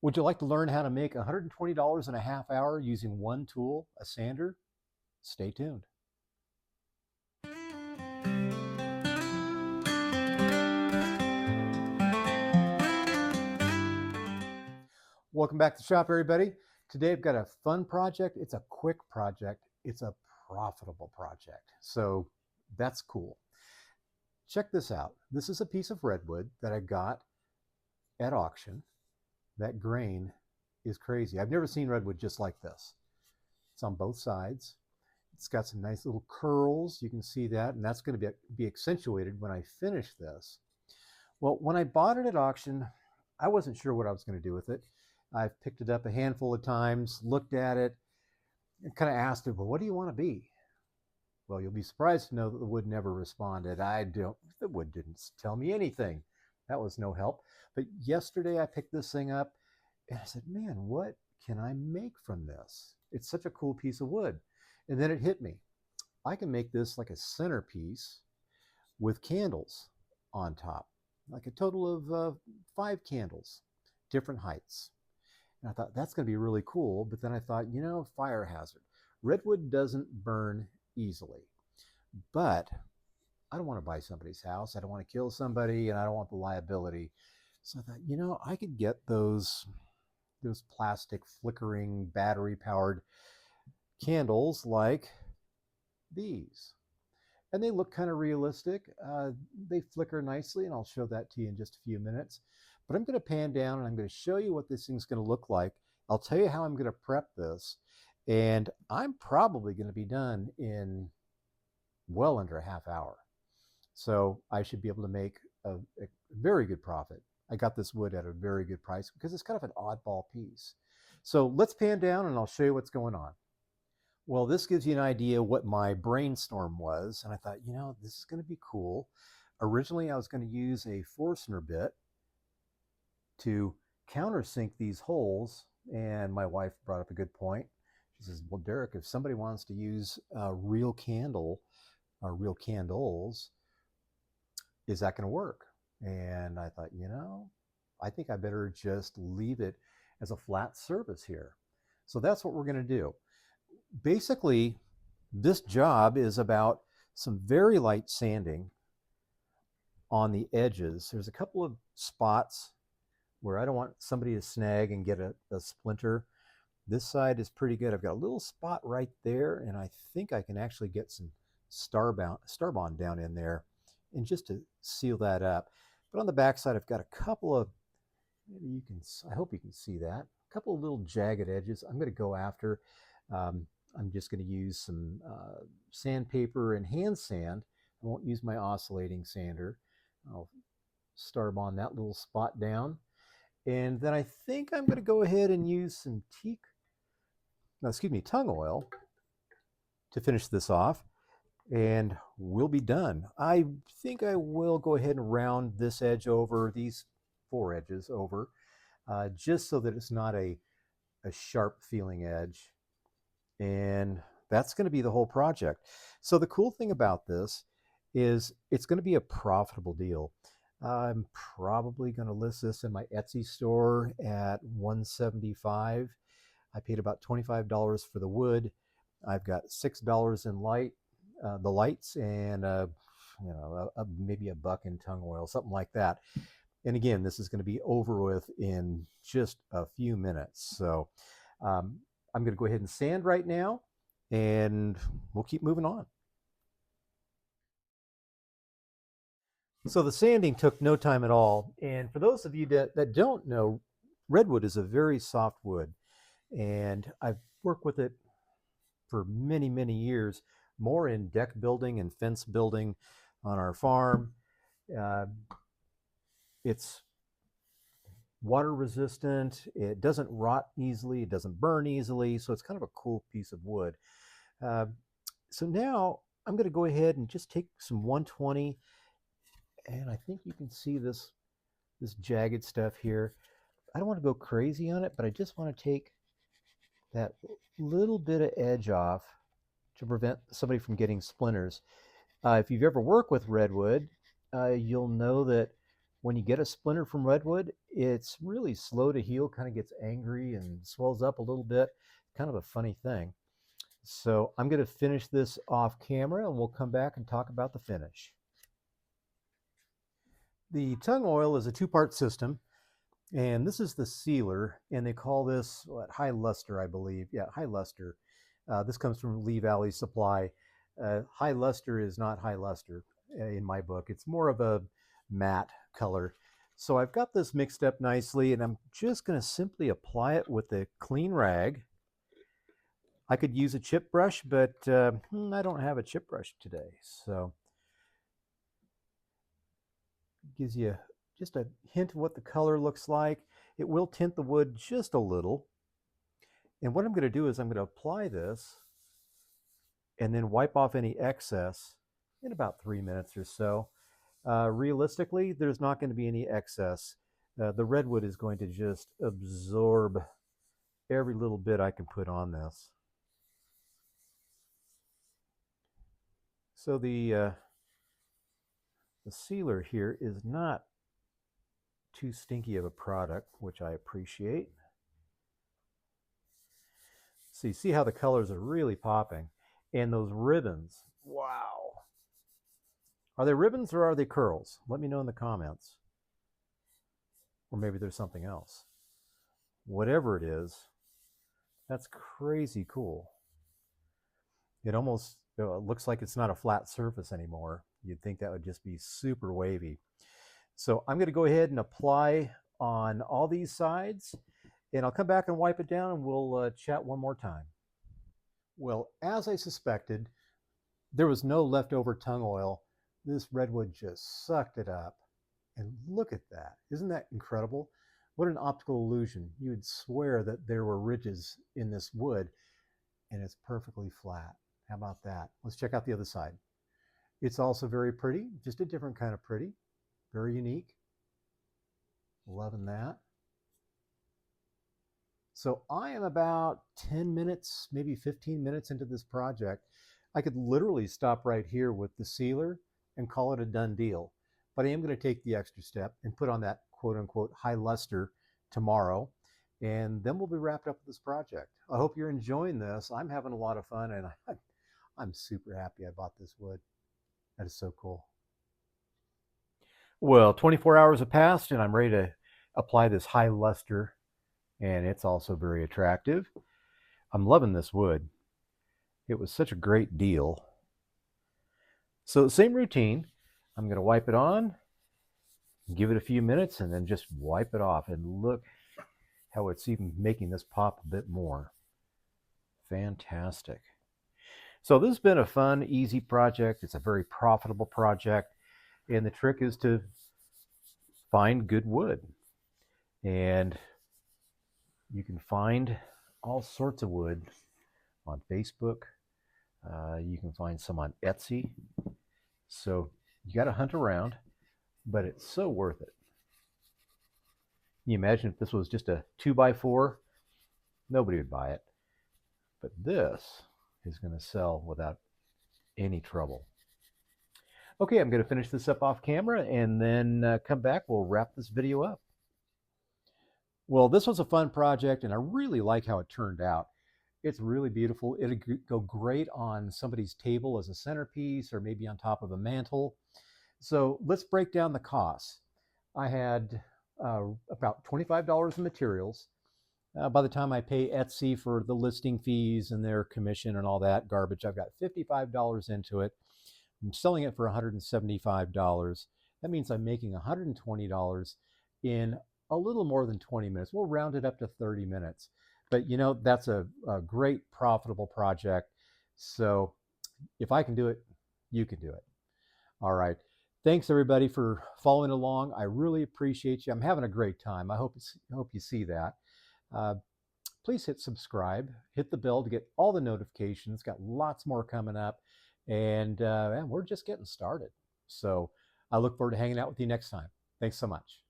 Would you like to learn how to make $120 in a half hour using one tool, a sander? Stay tuned. Welcome back to the shop, everybody. Today I've got a fun project. It's a quick project. It's a profitable project. So that's cool. Check this out. This is a piece of redwood that I got at auction. That grain is crazy. I've never seen redwood just like this. It's on both sides. It's got some nice little curls. You can see that, and that's going to be accentuated when I finish this. Well, when I bought it at auction, I wasn't sure what I was going to do with it. I've picked it up a handful of times, looked at it, and kind of asked it, well, what do you want to be? Well, you'll be surprised to know that the wood never responded. The wood didn't tell me anything. That was no help. But yesterday I picked this thing up and I said, man, what can I make from this? It's such a cool piece of wood. And then it hit me. I can make this like a centerpiece with candles on top, like a total of 5 candles, different heights. And I thought that's going to be really cool. But then I thought, fire hazard. Redwood doesn't burn easily, but I don't want to buy somebody's house. I don't want to kill somebody, and I don't want the liability. So I thought, I could get those plastic flickering battery powered candles like these. And they look kind of realistic. They flicker nicely, and I'll show that to you in just a few minutes. But I'm going to pan down and I'm going to show you what this thing's going to look like. I'll tell you how I'm going to prep this. And I'm probably going to be done in well under a half hour. So I should be able to make a very good profit. I got this wood at a very good price because it's kind of an oddball piece. So let's pan down and I'll show you what's going on. Well, this gives you an idea what my brainstorm was. And I thought, this is going to be cool. Originally, I was going to use a Forstner bit to countersink these holes. And my wife brought up a good point. She says, well, Derek, if somebody wants to use a real candle or real candles, is that going to work? And I thought, I think I better just leave it as a flat surface here. So that's what we're going to do. Basically, this job is about some very light sanding on the edges. There's a couple of spots where I don't want somebody to snag and get a splinter. This side is pretty good. I've got a little spot right there, and I think I can actually get some Starbond down in there, and just to seal that up. But on the back side, I've got a couple of, I hope you can see that, a couple of little jagged edges I'm going to go after. I'm just going to use some sandpaper and hand sand. I won't use my oscillating sander. I'll Starbond that little spot down. And then I think I'm going to go ahead and use some tung oil to finish this off, and we'll be done. I think I will go ahead and round this edge over, these 4 edges over, just so that it's not a sharp feeling edge. And that's going to be the whole project. So the cool thing about this is it's going to be a profitable deal. I'm probably going to list this in my Etsy store at $175. I paid about $25 for the wood. I've got $6 in the lights, and maybe $1 in tung oil, something like that. And again, this is going to be over with in just a few minutes. So I'm going to go ahead and sand right now, and we'll keep moving on. So the sanding took no time at all. And for those of you that don't know, redwood is a very soft wood. And I've worked with it for many, many years, more in deck building and fence building on our farm. It's water resistant. It doesn't rot easily. It doesn't burn easily. So it's kind of a cool piece of wood. So now I'm going to go ahead and just take some 120, and I think you can see this jagged stuff here. I don't want to go crazy on it, but I just want to take that little bit of edge off to prevent somebody from getting splinters. If you've ever worked with redwood, you'll know that when you get a splinter from redwood, it's really slow to heal, kind of gets angry and swells up a little bit. Kind of a funny thing. So I'm going to finish this off camera and we'll come back and talk about the finish. The tung oil is a two-part system, and this is the sealer, and they call this what, high luster, I believe. Yeah, high luster. This comes from Lee Valley Supply. High luster is not high luster in my book. It's more of a matte color. So I've got this mixed up nicely, and I'm just going to simply apply it with a clean rag. I could use a chip brush, but I don't have a chip brush today. So it gives you just a hint of what the color looks like. It will tint the wood just a little. And what I'm going to do is I'm going to apply this and then wipe off any excess in about 3 minutes or so. Realistically, there's not going to be any excess. The redwood is going to just absorb every little bit I can put on this. So the sealer here is not too stinky of a product, which I appreciate. So you see how the colors are really popping. And those ribbons, wow. Are they ribbons or are they curls? Let me know in the comments. Or maybe there's something else. Whatever it is, that's crazy cool. It almost looks like it's not a flat surface anymore. You'd think that would just be super wavy. So I'm going to go ahead and apply on all these sides, and I'll come back and wipe it down and we'll chat one more time. Well, as I suspected, there was no leftover tung oil. This redwood just sucked it up. And look at that. Isn't that incredible? What an optical illusion. You would swear that there were ridges in this wood, and it's perfectly flat. How about that? Let's check out the other side. It's also very pretty, just a different kind of pretty. Very unique. Loving that. So I am about 10 minutes, maybe 15 minutes into this project. I could literally stop right here with the sealer and call it a done deal. But I am going to take the extra step and put on that quote unquote high luster tomorrow. And then we'll be wrapped up with this project. I hope you're enjoying this. I'm having a lot of fun, and I'm super happy I bought this wood. That is so cool. Well, 24 hours have passed and I'm ready to apply this high luster, and it's also very attractive. I'm loving this wood. It was such a great deal. So same routine. I'm going to wipe it on, give it a few minutes, and then just wipe it off. And look how it's even making this pop a bit more. Fantastic. So this has been a fun, easy project. It's a very profitable project. And the trick is to find good wood. And you can find all sorts of wood on Facebook. You can find some on Etsy. So you got to hunt around, but it's so worth it. Can you imagine if this was just a 2x4? Nobody would buy it. But this is going to sell without any trouble. Okay, I'm going to finish this up off camera and then come back. We'll wrap this video up. Well, this was a fun project, and I really like how it turned out. It's really beautiful. It'll go great on somebody's table as a centerpiece or maybe on top of a mantle. So let's break down the costs. I had about $25 in materials. By the time I pay Etsy for the listing fees and their commission and all that garbage, I've got $55 into it. I'm selling it for $175. That means I'm making $120 in a little more than 20 minutes. We'll round it up to 30 minutes. But you know, that's a great profitable project. So if I can do it, you can do it. All right. Thanks everybody for following along. I really appreciate you. I'm having a great time. I hope you see that. Please hit subscribe, hit the bell to get all the notifications. Got lots more coming up, and we're just getting started. So I look forward to hanging out with you next time. Thanks so much.